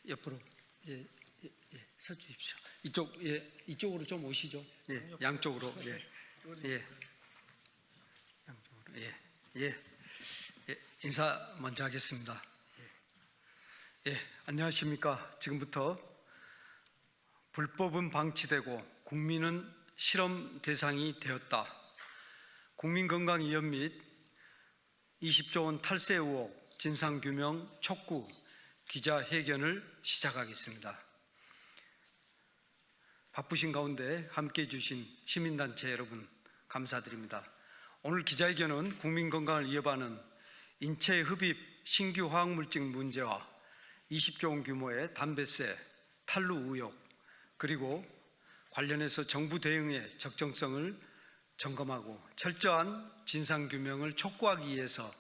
옆으로 서 주십시오. 이쪽으로 좀 오시죠. 양쪽으로. 양쪽으로. 인사 먼저 하겠습니다. 안녕하십니까. 지금부터 불법은 방치되고 국민은 실험 대상이 되었다. 국민건강위원 및 20조 원 탈세 의혹 진상규명 촉구 기자회견을 시작하겠습니다. 바쁘신 가운데 함께해 주신 시민단체 여러분 감사드립니다. 오늘 기자회견은 국민건강을 위협하는 인체 흡입 신규 화학물질 문제와 20조 원 규모의 담배세 탈루 의혹 그리고 관련해서 정부 대응의 적정성을 점검하고 철저한 진상규명을 촉구하기 위해서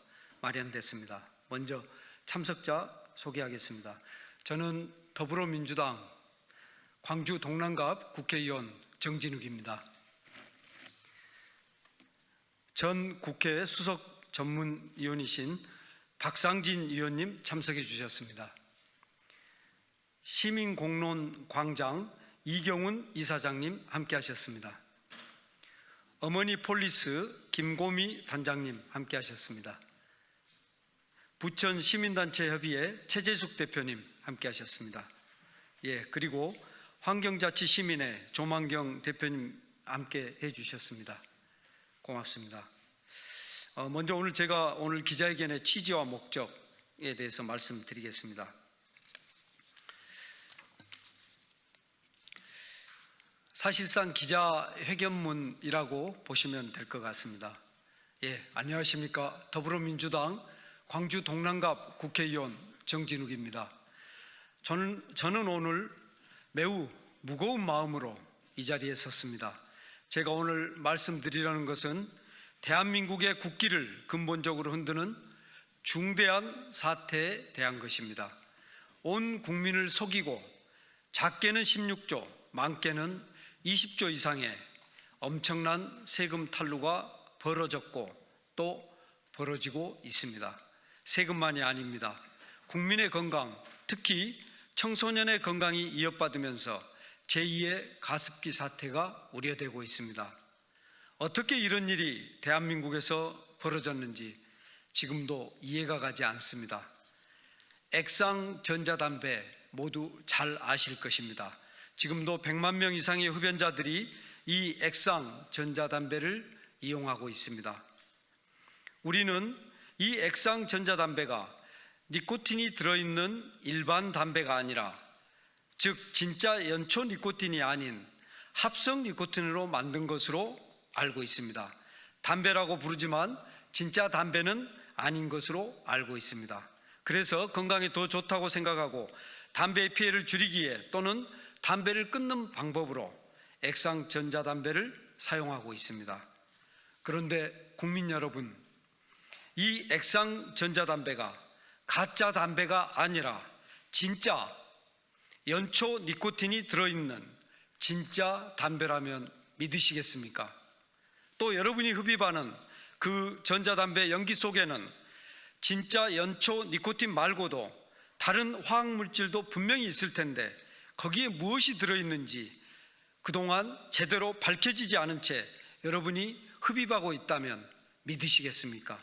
마련됐습니다. 먼저 참석자 소개하겠습니다. 저는 더불어민주당 광주 동남갑 국회의원 정진욱입니다. 전 국회 수석 전문위원이신 박상진 의원님 참석해 주셨습니다. 시민공론광장 이경훈 이사장님 함께 하셨습니다. 어머니 폴리스 김고미 단장님 함께 하셨습니다. 부천 시민단체협의회 최재숙 대표님 함께 하셨습니다. 그리고 환경자치시민회 조만경 대표님 함께 해주셨습니다. 고맙습니다. 먼저 제가 오늘 기자회견의 취지와 목적에 대해서 말씀드리겠습니다. 사실상 기자회견문이라고 보시면 될 것 같습니다. 안녕하십니까. 더불어민주당 광주 동남갑 국회의원 정진욱입니다. 저는 오늘 매우 무거운 마음으로 이 자리에 섰습니다. 제가 오늘 말씀드리려는 것은 대한민국의 국기를 근본적으로 흔드는 중대한 사태에 대한 것입니다. 온 국민을 속이고 작게는 16조, 많게는 20조 이상의 엄청난 세금 탈루가 벌어졌고 또 벌어지고 있습니다. 세금만이 아닙니다. 국민의 건강, 특히 청소년의 건강이 위협받으면서 제2의 가습기 사태가 우려되고 있습니다. 어떻게 이런 일이 대한민국에서 벌어졌는지 지금도 이해가 가지 않습니다. 액상 전자담배 모두 잘 아실 것입니다. 지금도 100만 명 이상의 흡연자들이 이 액상 전자담배를 이용하고 있습니다. 우리는 이 액상 전자담배가 니코틴이 들어있는 일반 담배가 아니라 즉 진짜 연초 니코틴이 아닌 합성 니코틴으로 만든 것으로 알고 있습니다. 담배라고 부르지만 진짜 담배는 아닌 것으로 알고 있습니다. 그래서 건강에 더 좋다고 생각하고 담배의 피해를 줄이기에 또는 담배를 끊는 방법으로 액상 전자담배를 사용하고 있습니다. 그런데 국민 여러분, 이 액상 전자담배가 가짜 담배가 아니라 진짜 연초 니코틴이 들어있는 진짜 담배라면 믿으시겠습니까? 또 여러분이 흡입하는 그 전자담배 연기 속에는 진짜 연초 니코틴 말고도 다른 화학물질도 분명히 있을 텐데 거기에 무엇이 들어있는지 그동안 제대로 밝혀지지 않은 채 여러분이 흡입하고 있다면 믿으시겠습니까?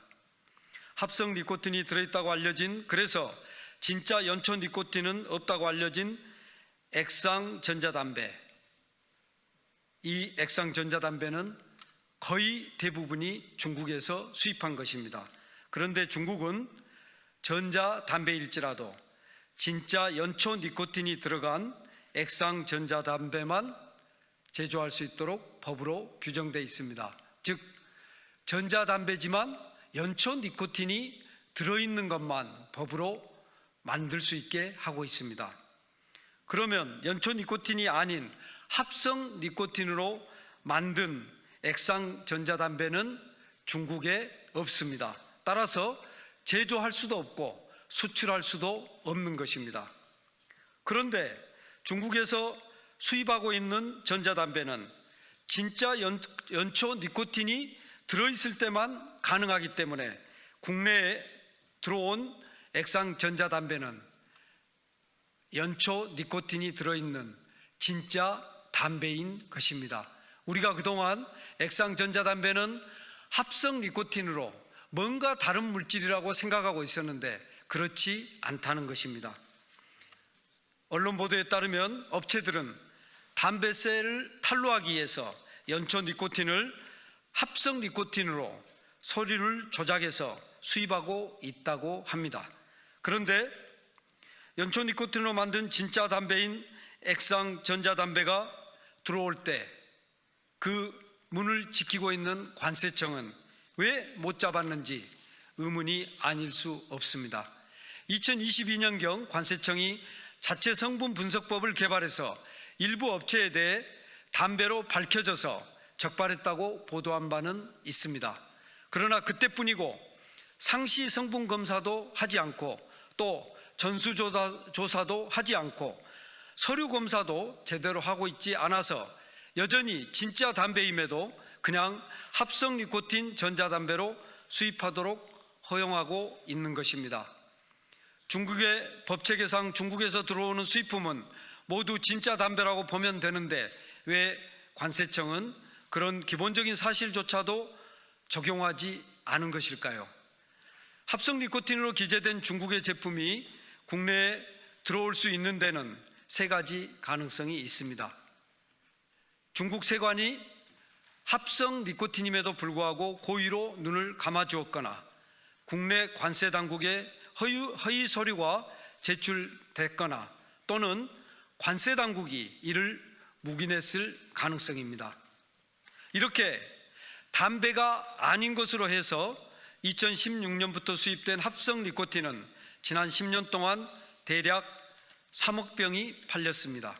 합성 니코틴이 들어있다고 알려진, 그래서 진짜 연초 니코틴은 없다고 알려진 액상 전자담배, 이 액상 전자담배는 거의 대부분이 중국에서 수입한 것입니다. 그런데 중국은 전자담배일지라도 진짜 연초 니코틴이 들어간 액상 전자담배만 제조할 수 있도록 법으로 규정되어 있습니다. 즉 전자담배지만 연초 니코틴이 들어있는 것만 법으로 만들 수 있게 하고 있습니다. 그러면 연초 니코틴이 아닌 합성 니코틴으로 만든 액상 전자담배는 중국에 없습니다. 따라서 제조할 수도 없고 수출할 수도 없는 것입니다. 그런데 중국에서 수입하고 있는 전자담배는 진짜 연초 니코틴이 들어있을 때만 가능하기 때문에 국내에 들어온 액상 전자담배는 연초 니코틴이 들어있는 진짜 담배인 것입니다. 우리가 그동안 액상 전자담배는 합성 니코틴으로 뭔가 다른 물질이라고 생각하고 있었는데 그렇지 않다는 것입니다. 언론 보도에 따르면 업체들은 담배세를 탄로하기 위해서 연초 니코틴을 합성 니코틴으로 소리를 조작해서 수입하고 있다고 합니다. 그런데 연초 니코틴으로 만든 진짜 담배인 액상 전자담배가 들어올 때 그 문을 지키고 있는 관세청은 왜 못 잡았는지 의문이 아닐 수 없습니다. 2022년경 관세청이 자체 성분 분석법을 개발해서 일부 업체에 대해 담배로 밝혀져서 적발했다고 보도한 바는 있습니다. 그러나 그때뿐이고 상시 성분 검사도 하지 않고 또 전수조사도 하지 않고 서류 검사도 제대로 하고 있지 않아서 여전히 진짜 담배임에도 그냥 합성 니코틴 전자담배로 수입하도록 허용하고 있는 것입니다. 중국의 법체계상 중국에서 들어오는 수입품은 모두 진짜 담배라고 보면 되는데 왜 관세청은 그런 기본적인 사실조차도 적용하지 않은 것일까요? 합성 니코틴으로 기재된 중국의 제품이 국내에 들어올 수 있는 데는 세 가지 가능성이 있습니다. 중국 세관이 합성 니코틴임에도 불구하고 고의로 눈을 감아주었거나 국내 관세 당국에 허위 서류가 제출됐거나 또는 관세 당국이 이를 묵인했을 가능성입니다. 이렇게 담배가 아닌 것으로 해서 2016년부터 수입된 합성 니코틴은 지난 10년 동안 대략 3억 병이 팔렸습니다.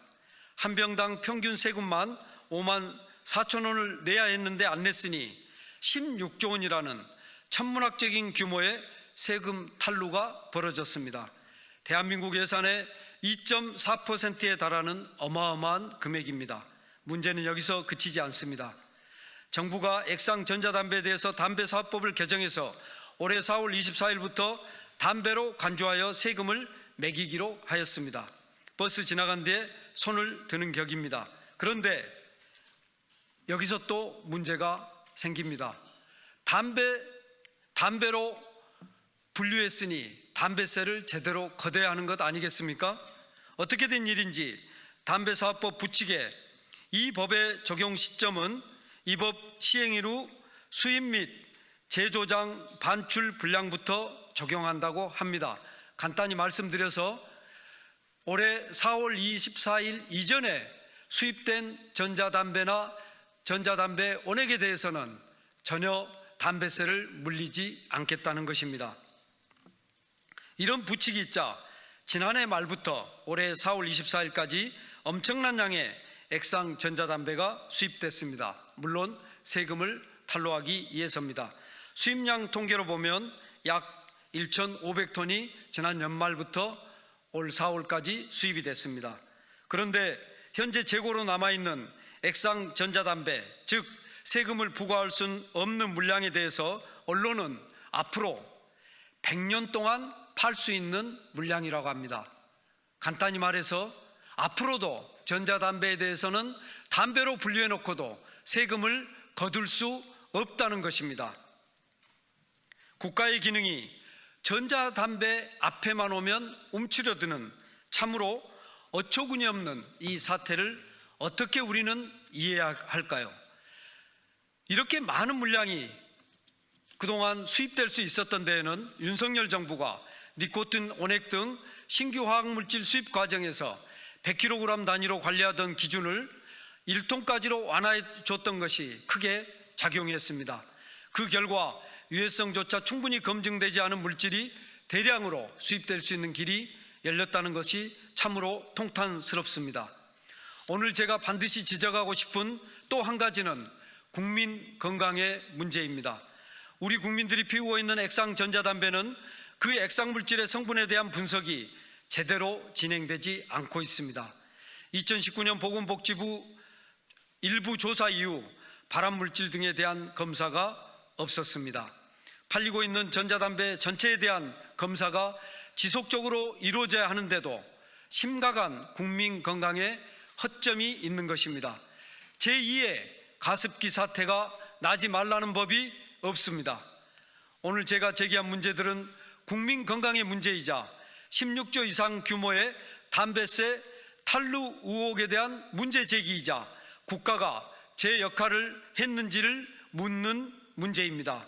한 병당 평균 세금만 5만 4천 원을 내야 했는데 안 냈으니 16조 원이라는 천문학적인 규모의 세금 탈루가 벌어졌습니다. 대한민국 예산의 2.4%에 달하는 어마어마한 금액입니다. 문제는 여기서 그치지 않습니다. 정부가 액상 전자담배에 대해서 담배사업법을 개정해서 올해 4월 24일부터 담배로 간주하여 세금을 매기기로 하였습니다. 버스 지나간 뒤에 손을 드는 격입니다. 그런데 여기서 또 문제가 생깁니다. 담배로 분류했으니 담배세를 제대로 걷어야 하는 것 아니겠습니까? 어떻게 된 일인지 담배사업법 부칙에 이 법의 적용 시점은 이 법 시행 이후 수입 및 재조장 반출 분량부터 적용한다고 합니다. 간단히 말씀드려서 올해 4월 24일 이전에 수입된 전자담배나 전자담배 원액에 대해서는 전혀 담배세를 물리지 않겠다는 것입니다. 이런 부칙이 있자 지난해 말부터 올해 4월 24일까지 엄청난 양의 액상 전자담배가 수입됐습니다. 물론 세금을 탈루하기 위해서입니다. 수입량 통계로 보면 약 1,500톤이 지난 연말부터 올 4월까지 수입이 됐습니다. 그런데 현재 재고로 남아있는 액상 전자담배, 즉 세금을 부과할 수 없는 물량에 대해서 언론은 앞으로 100년 동안 팔 수 있는 물량이라고 합니다. 간단히 말해서 앞으로도 전자담배에 대해서는 담배로 분류해 놓고도 세금을 거둘 수 없다는 것입니다. 국가의 기능이 전자담배 앞에만 오면 움츠려드는 참으로 어처구니 없는 이 사태를 어떻게 우리는 이해해야 할까요? 이렇게 많은 물량이 그동안 수입될 수 있었던 데에는 윤석열 정부가 니코틴 원액 등 신규 화학물질 수입 과정에서 100kg 단위로 관리하던 기준을 1톤까지로 완화해 줬던 것이 크게 작용했습니다. 그 결과 유해성조차 충분히 검증되지 않은 물질이 대량으로 수입될 수 있는 길이 열렸다는 것이 참으로 통탄스럽습니다. 오늘 제가 반드시 지적하고 싶은 또 한 가지는 국민 건강의 문제입니다. 우리 국민들이 피우고 있는 액상 전자담배는 그 액상 물질의 성분에 대한 분석이 제대로 진행되지 않고 있습니다. 2019년 보건복지부 일부 조사 이후 발암물질 등에 대한 검사가 없었습니다. 팔리고 있는 전자담배 전체에 대한 검사가 지속적으로 이루어져야 하는데도 심각한 국민 건강에 허점이 있는 것입니다. 제2의 가습기 사태가 나지 말라는 법이 없습니다. 오늘 제가 제기한 문제들은 국민 건강의 문제이자 16조 이상 규모의 담배세 탈루 의혹에 대한 문제 제기이자 국가가 제 역할을 했는지를 묻는 문제입니다.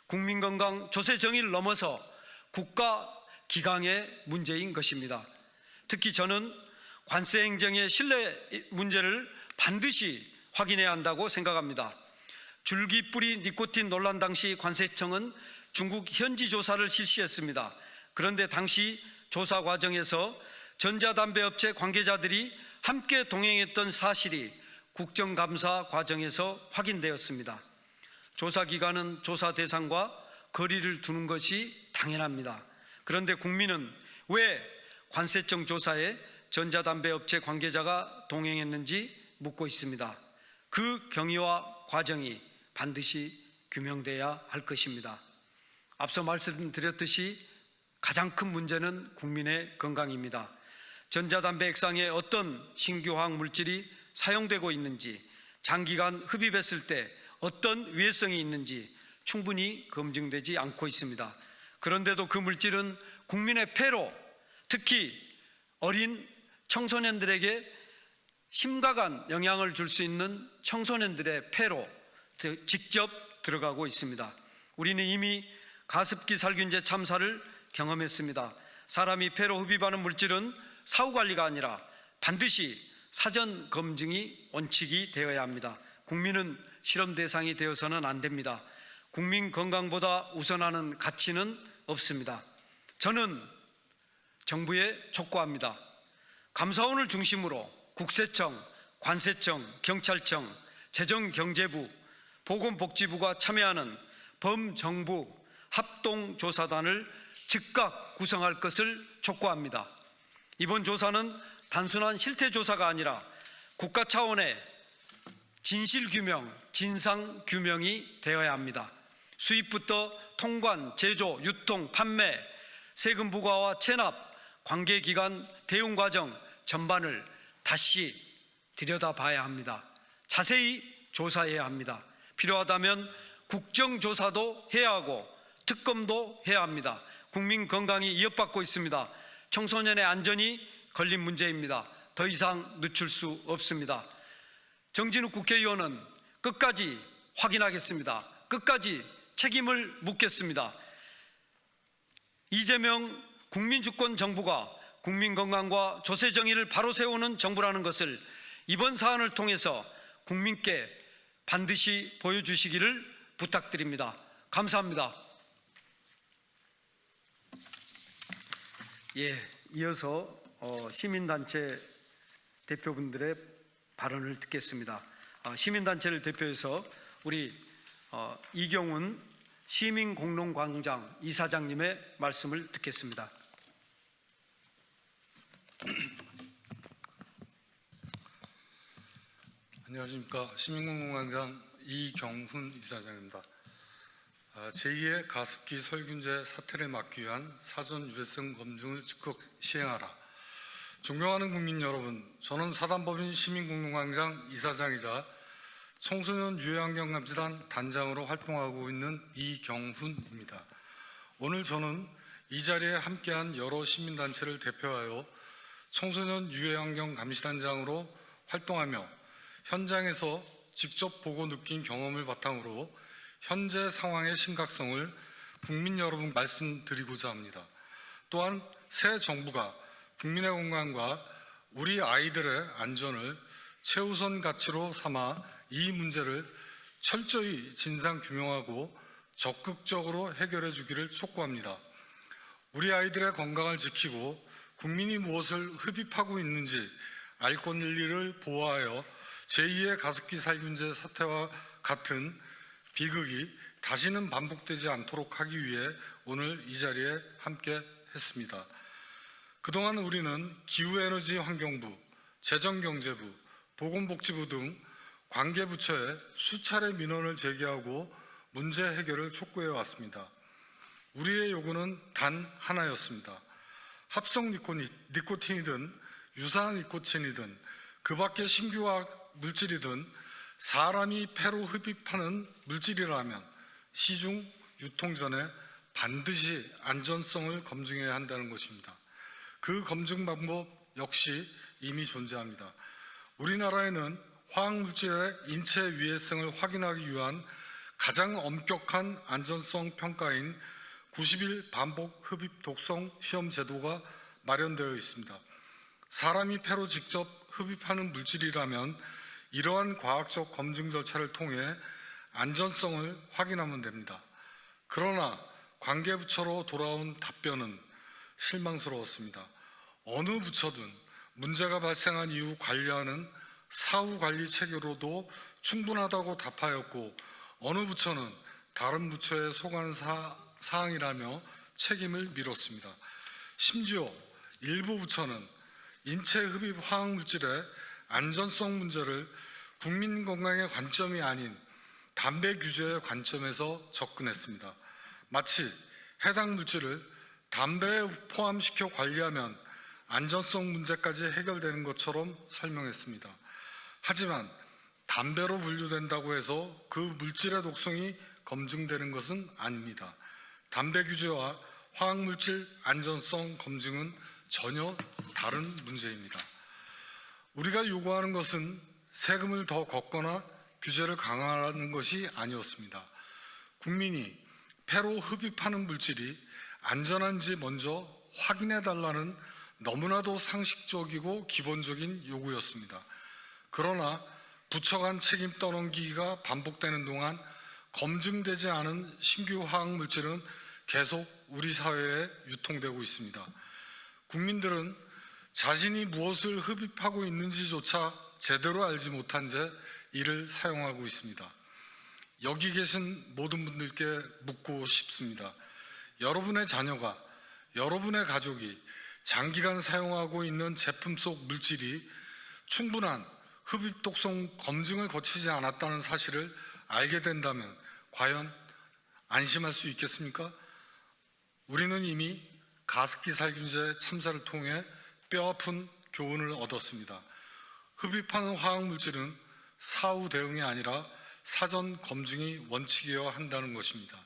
국민건강 조세 정의를 넘어서 국가 기강의 문제인 것입니다. 특히 저는 관세 행정의 신뢰 문제를 반드시 확인해야 한다고 생각합니다. 줄기뿌리 니코틴 논란 당시 관세청은 중국 현지 조사를 실시했습니다. 그런데 당시 조사 과정에서 전자담배업체 관계자들이 함께 동행했던 사실이 국정감사 과정에서 확인되었습니다. 조사기관은 조사 대상과 거리를 두는 것이 당연합니다. 그런데 국민은 왜 관세청 조사에 전자담배업체 관계자가 동행했는지 묻고 있습니다. 그 경위와 과정이 반드시 규명돼야 할 것입니다. 앞서 말씀드렸듯이 가장 큰 문제는 국민의 건강입니다. 전자담배 액상에 어떤 신규 화학 물질이 사용되고 있는지, 장기간 흡입했을 때 어떤 위해성이 있는지 충분히 검증되지 않고 있습니다. 그런데도 그 물질은 국민의 폐로, 특히 어린 청소년들에게 심각한 영향을 줄 수 있는 청소년들의 폐로 직접 들어가고 있습니다. 우리는 이미 가습기 살균제 참사를 경험했습니다. 사람이 폐로 흡입하는 물질은 사후관리가 아니라 반드시 사전 검증이 원칙이 되어야 합니다. 국민은 실험 대상이 되어서는 안 됩니다. 국민 건강보다 우선하는 가치는 없습니다. 저는 정부에 촉구합니다. 감사원을 중심으로 국세청, 관세청, 경찰청, 재정경제부, 보건복지부가 참여하는 범정부 합동조사단을 즉각 구성할 것을 촉구합니다. 이번 조사는 단순한 실태조사가 아니라 국가 차원의 진실규명, 진상규명이 되어야 합니다. 수입부터 통관, 제조, 유통, 판매, 세금 부과와 체납, 관계기관 대응 과정 전반을 다시 들여다봐야 합니다. 자세히 조사해야 합니다. 필요하다면 국정조사도 해야 하고 특검도 해야 합니다. 국민 건강이 위협받고 있습니다. 청소년의 안전이 걸린 문제입니다. 더 이상 늦출 수 없습니다. 정진욱 국회의원은 끝까지 확인하겠습니다. 끝까지 책임을 묻겠습니다. 이재명 국민주권 정부가 국민건강과 조세정의를 바로 세우는 정부라는 것을 이번 사안을 통해서 국민께 반드시 보여주시기를 부탁드립니다. 감사합니다. 이어서 시민단체 대표분들의 발언을 듣겠습니다. 시민단체를 대표해서 우리 이경훈 시민공론광장 이사장님의 말씀을 듣겠습니다. 안녕하십니까. 시민공론광장 이경훈 이사장입니다. 제2의 가습기 살균제 사태를 막기 위한 사전 유해성 검증을 즉각 시행하라. 존경하는 국민 여러분, 저는 사단법인 시민공론광장 이사장이자 청소년 유해환경감시단 단장으로 활동하고 있는 이경훈입니다. 오늘 저는 이 자리에 함께한 여러 시민단체를 대표하여 청소년 유해환경감시단장으로 활동하며 현장에서 직접 보고 느낀 경험을 바탕으로 현재 상황의 심각성을 국민 여러분 말씀드리고자 합니다. 또한 새 정부가 국민의 건강과 우리 아이들의 안전을 최우선 가치로 삼아 이 문제를 철저히 진상규명하고 적극적으로 해결해 주기를 촉구합니다. 우리 아이들의 건강을 지키고 국민이 무엇을 흡입하고 있는지 알 권리를 보호하여 제2의 가습기 살균제 사태와 같은 비극이 다시는 반복되지 않도록 하기 위해 오늘 이 자리에 함께 했습니다. 그동안 우리는 기후에너지 환경부, 재정경제부, 보건복지부 등 관계부처에 수차례 민원을 제기하고 문제 해결을 촉구해 왔습니다. 우리의 요구는 단 하나였습니다. 합성 니코틴이든 유사한 니코틴이든 그 밖의 신규화학 물질이든 사람이 폐로 흡입하는 물질이라면 시중 유통 전에 반드시 안전성을 검증해야 한다는 것입니다. 그 검증 방법 역시 이미 존재합니다. 우리나라에는 화학물질의 인체 위해성을 확인하기 위한 가장 엄격한 안전성 평가인 90일 반복 흡입 독성 시험 제도가 마련되어 있습니다. 사람이 폐로 직접 흡입하는 물질이라면 이러한 과학적 검증 절차를 통해 안전성을 확인하면 됩니다. 그러나 관계부처로 돌아온 답변은 실망스러웠습니다. 어느 부처든 문제가 발생한 이후 관리하는 사후 관리 체계로도 충분하다고 답하였고, 어느 부처는 다른 부처의 소관 사항이라며 책임을 밀었습니다. 심지어 일부 부처는 인체 흡입 화학물질의 안전성 문제를 국민 건강의 관점이 아닌 담배 규제의 관점에서 접근했습니다. 마치 해당 물질을 담배에 포함시켜 관리하면 안전성 문제까지 해결되는 것처럼 설명했습니다. 하지만 담배로 분류된다고 해서 그 물질의 독성이 검증되는 것은 아닙니다. 담배 규제와 화학물질 안전성 검증은 전혀 다른 문제입니다. 우리가 요구하는 것은 세금을 더 걷거나 규제를 강화하는 것이 아니었습니다. 국민이 폐로 흡입하는 물질이 안전한지 먼저 확인해 달라는 너무나도 상식적이고 기본적인 요구였습니다. 그러나 부처 간 책임 떠넘기기가 반복되는 동안 검증되지 않은 신규 화학물질은 계속 우리 사회에 유통되고 있습니다. 국민들은 자신이 무엇을 흡입하고 있는지조차 제대로 알지 못한 채 이를 사용하고 있습니다. 여기 계신 모든 분들께 묻고 싶습니다. 여러분의 자녀가, 여러분의 가족이 장기간 사용하고 있는 제품 속 물질이 충분한 흡입 독성 검증을 거치지 않았다는 사실을 알게 된다면 과연 안심할 수 있겠습니까? 우리는 이미 가습기 살균제 참사를 통해 뼈아픈 교훈을 얻었습니다. 흡입하는 화학물질은 사후 대응이 아니라 사전 검증이 원칙이어야 한다는 것입니다.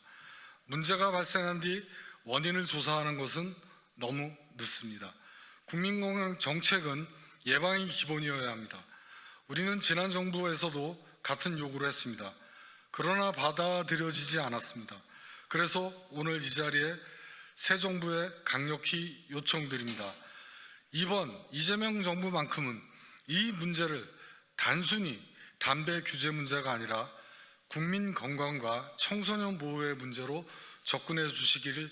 문제가 발생한 뒤 원인을 조사하는 것은 너무 늦습니다. 국민건강 정책은 예방이 기본이어야 합니다. 우리는 지난 정부에서도 같은 요구를 했습니다. 그러나 받아들여지지 않았습니다. 그래서 오늘 이 자리에 새 정부에 강력히 요청드립니다. 이번 이재명 정부만큼은 이 문제를 단순히 담배 규제 문제가 아니라 국민 건강과 청소년 보호의 문제로 접근해 주시기를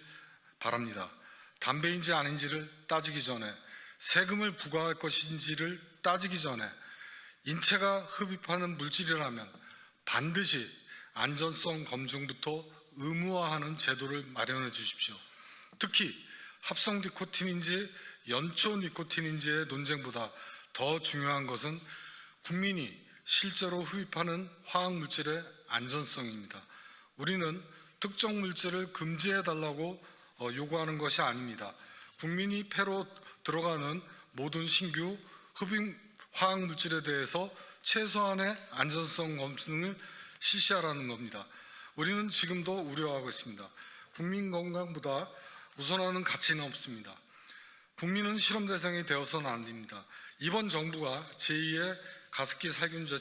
바랍니다. 담배인지 아닌지를 따지기 전에, 세금을 부과할 것인지를 따지기 전에 인체가 흡입하는 물질이라면 반드시 안전성 검증부터 의무화하는 제도를 마련해 주십시오. 특히 합성 니코틴인지 연초 니코틴인지의 논쟁보다 더 중요한 것은 국민이 실제로 흡입하는 화학물질의 안전성입니다. 우리는 특정 물질을 금지해달라고 요구하는 것이 아닙니다. 국민이 폐로 들어가는 모든 신규 흡입 화학물질에 대해서 최소한의 안전성 검증을 실시하라는 겁니다. 우리는 지금도 우려하고 있습니다. 국민 건강보다 우선하는 가치는 없습니다. 국민은 실험 대상이 되어서는 안 됩니다. 이번 정부가 제2의 가습기 살균제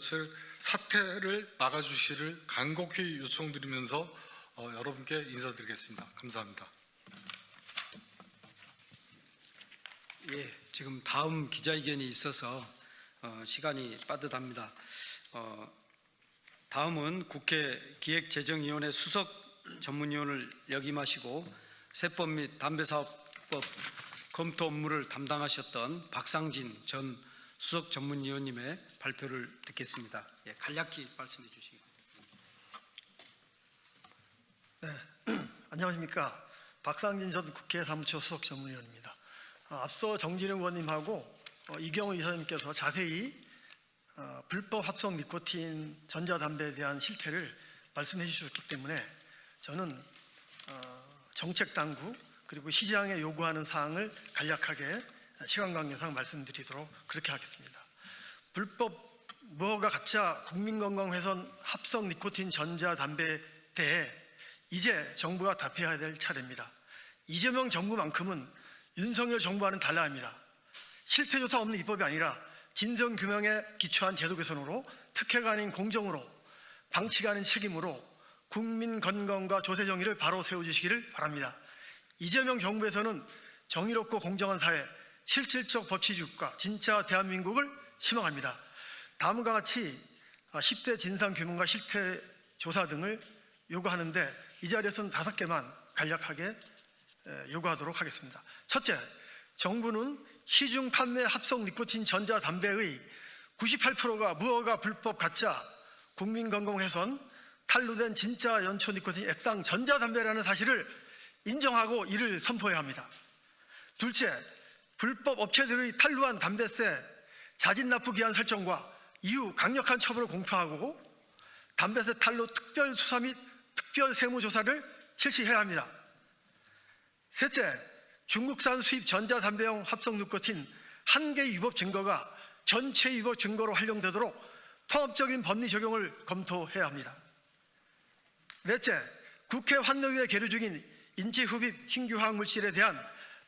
사태를 막아주시기를 간곡히 요청드리면서 여러분께 인사드리겠습니다. 감사합니다. 예, 지금 다음 기자회견이 있어서 시간이 빠듯합니다. 다음은 국회 기획재정위원회 수석 전문위원을 역임하시고 세법 및 담배사업법 검토 업무를 담당하셨던 박상진 전 수석 전문위원님의 발표를 듣겠습니다. 예, 간략히 말씀해 주시기 바랍니다. 네, 안녕하십니까. 박상진 전 국회 사무처 수석 전문위원입니다. 앞서 정진영 의원님하고 이경우 이사님께서 자세히 불법 합성 니코틴 전자담배에 대한 실태를 말씀해 주셨기 때문에 저는 정책 당국 그리고 시장에 요구하는 사항을 간략하게 시간 관계상 말씀드리도록 그렇게 하겠습니다. 불법 무허가 가짜 국민건강훼손 합성 니코틴 전자담배에 대해 이제 정부가 답해야 될 차례입니다. 이재명 정부만큼은 윤석열 정부와는 달라야 합니다. 실태조사 없는 입법이 아니라 진정규명에 기초한 제도 개선으로, 특혜가 아닌 공정으로, 방치가 아닌 책임으로 국민 건강과 조세 정의를 바로 세워주시기를 바랍니다. 이재명 정부에서는 정의롭고 공정한 사회, 실질적 법치주의국가, 진짜 대한민국을 희망합니다. 다음과 같이 10대 진상규명과 실태조사 등을 요구하는데 이 자리에서는 5개만 간략하게 요구하도록 하겠습니다. 첫째, 정부는 시중 판매 합성 니코틴 전자담배의 98%가 무허가 불법 가짜 국민건강훼손 탄로된 진짜 연초 니코틴 액상 전자담배라는 사실을 인정하고 이를 선포해야 합니다. 둘째, 불법 업체들의 탄로한 담배세 자진납부기한 설정과 이후 강력한 처벌을 공표하고 담배세 탄로 특별수사 및 특별세무조사를 실시해야 합니다. 셋째, 중국산 수입 전자담배용 합성 니코틴 1개의 위법 증거가 전체 위법 증거로 활용되도록 통합적인 법리 적용을 검토해야 합니다. 넷째, 국회 환노위에 계류 중인 인체흡입 신규화학물질에 대한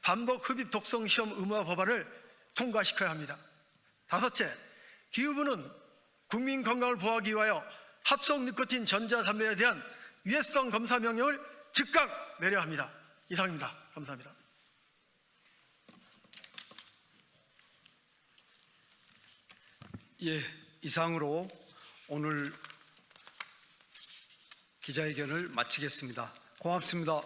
반복 흡입 독성 시험 의무화 법안을 통과시켜야 합니다. 다섯째, 기후부는 국민 건강을 보호하기 위하여 합성 니코틴 전자담배에 대한 위해성 검사 명령을 즉각 내려야 합니다. 이상입니다. 감사합니다. 예, 이상으로 오늘 기자회견을 마치겠습니다. 고맙습니다.